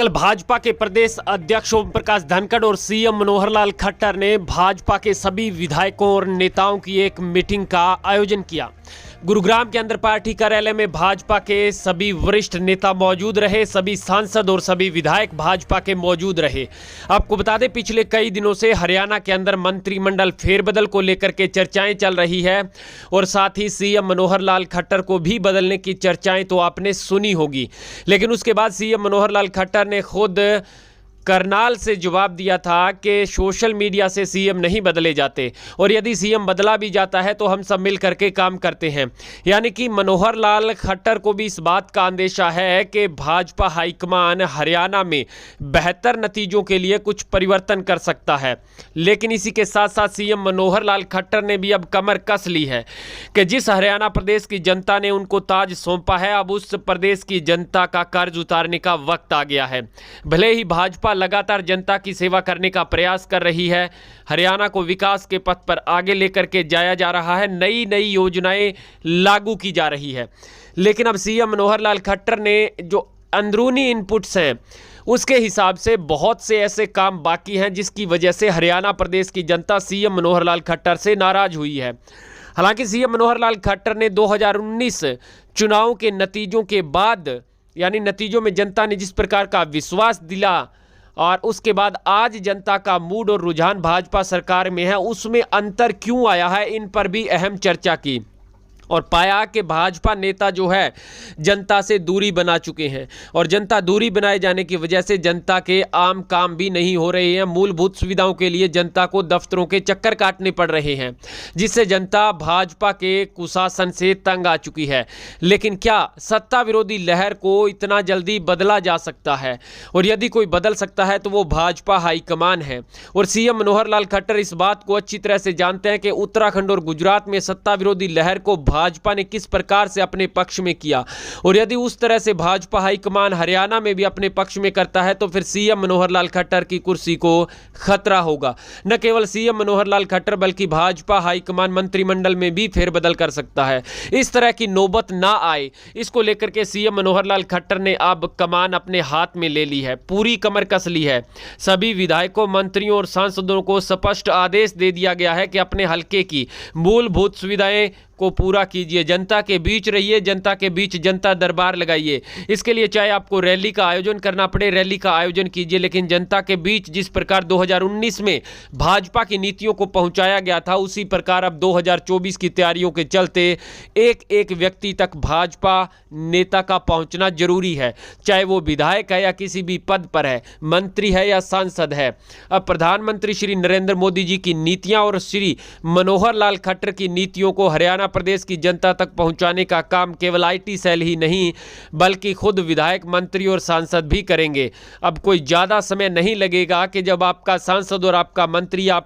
कल भाजपा के प्रदेश अध्यक्ष ओम प्रकाश धनखड़ और सीएम मनोहर लाल खट्टर ने भाजपा के सभी विधायकों और नेताओं की एक मीटिंग का आयोजन किया। गुरुग्राम के अंदर पार्टी कार्यालय में भाजपा के सभी वरिष्ठ नेता मौजूद रहे, सभी सांसद और सभी विधायक भाजपा के मौजूद रहे। आपको बता दें, पिछले कई दिनों से हरियाणा के अंदर मंत्रिमंडल फेरबदल को लेकर के चर्चाएं चल रही है और साथ ही सीएम मनोहर लाल खट्टर को भी बदलने की चर्चाएं तो आपने सुनी होगी। लेकिन उसके बाद सीएम मनोहर लाल खट्टर ने खुद करनाल से जवाब दिया था कि सोशल मीडिया से सीएम नहीं बदले जाते और यदि सीएम बदला भी जाता है तो हम सब मिल करके काम करते हैं। यानी कि मनोहर लाल खट्टर को भी इस बात का अंदेशा है कि भाजपा हाईकमान हरियाणा में बेहतर नतीजों के लिए कुछ परिवर्तन कर सकता है। लेकिन इसी के साथ साथ सीएम मनोहर लाल खट्टर ने भी अब कमर कस ली है कि जिस हरियाणा प्रदेश की जनता ने उनको ताज सौंपा है, अब उस प्रदेश की जनता का कर्ज उतारने का वक्त आ गया है। भले ही भाजपा लगातार जनता की सेवा करने का प्रयास कर रही है, हरियाणा को विकास के पथ पर आगे लेकर के जाया जा रहा है, नई नई योजनाएं लागू की जा रही है, लेकिन अब सीएम मनोहर लाल खट्टर ने जो अंदरूनी इनपुट्स हैं उसके हिसाब से बहुत से ऐसे काम बाकी हैं जिसकी वजह से हरियाणा प्रदेश की जनता सीएम मनोहर लाल खट्टर से नाराज हुई है। हालांकि सीएम मनोहर लाल खट्टर ने 2019 चुनाव के नतीजों के बाद, यानी नतीजों में जनता ने जिस प्रकार का विश्वास दिला और उसके बाद आज जनता का मूड और रुझान भाजपा सरकार में है, उसमें अंतर क्यों आया है, इन पर भी अहम चर्चा की और पाया कि भाजपा नेता जो है जनता से दूरी बना चुके हैं और जनता दूरी बनाए जाने की वजह से जनता के आम काम भी नहीं हो रहे हैं। मूलभूत सुविधाओं के लिए जनता को दफ्तरों के चक्कर काटने पड़ रहे हैं, जिससे जनता भाजपा के कुशासन से तंग आ चुकी है। लेकिन क्या सत्ता विरोधी लहर को इतना जल्दी बदला जा सकता है? और यदि कोई बदल सकता है तो वो भाजपा हाईकमान है। और सीएम मनोहर लाल खट्टर इस बात को अच्छी तरह से जानते हैं कि उत्तराखंड और गुजरात में सत्ता विरोधी लहर को भाजपा ने किस प्रकार से अपने पक्ष में किया और यदि उस तरह से भाजपा हाईकमान हरियाणा में भी अपने पक्ष में करता है तो फिर सीएम मनोहर लाल खट्टर की कुर्सी को खतरा होगा। न केवल सीएम मनोहर लाल खट्टर बल्कि भाजपा हाईकमान मंत्रिमंडल में भी फेरबदल कर सकता है। इस तरह की नौबत ना आए, इसको लेकर के सीएम मनोहर लाल खट्टर ने अब कमान अपने हाथ में ले ली है, पूरी कमर कस ली है। सभी विधायकों, मंत्रियों और सांसदों को स्पष्ट आदेश दे दिया गया है कि अपने हलके की मूलभूत सुविधाएं को पूरा कीजिए, जनता के बीच रहिए, जनता के बीच जनता दरबार लगाइए। इसके लिए चाहे आपको रैली का आयोजन करना पड़े, रैली का आयोजन कीजिए, लेकिन जनता के बीच जिस प्रकार 2019 में भाजपा की नीतियों को पहुंचाया गया था उसी प्रकार अब 2024 की तैयारियों के चलते एक एक व्यक्ति तक भाजपा नेता का पहुंचना जरूरी है, चाहे वो विधायक है या किसी भी पद पर है, मंत्री है या सांसद है। अब प्रधानमंत्री श्री नरेंद्र मोदी जी की नीतियां और श्री मनोहर लाल खट्टर की नीतियों को हरियाणा प्रदेश की जनता तक पहुंचाने का काम केवल आईटी सेल ही नहीं बल्कि खुद विधायक, मंत्री और सांसद भी करेंगे। अब कोई ज्यादा समय नहीं लगेगा कि जब आपका सांसद और आपका मंत्री आप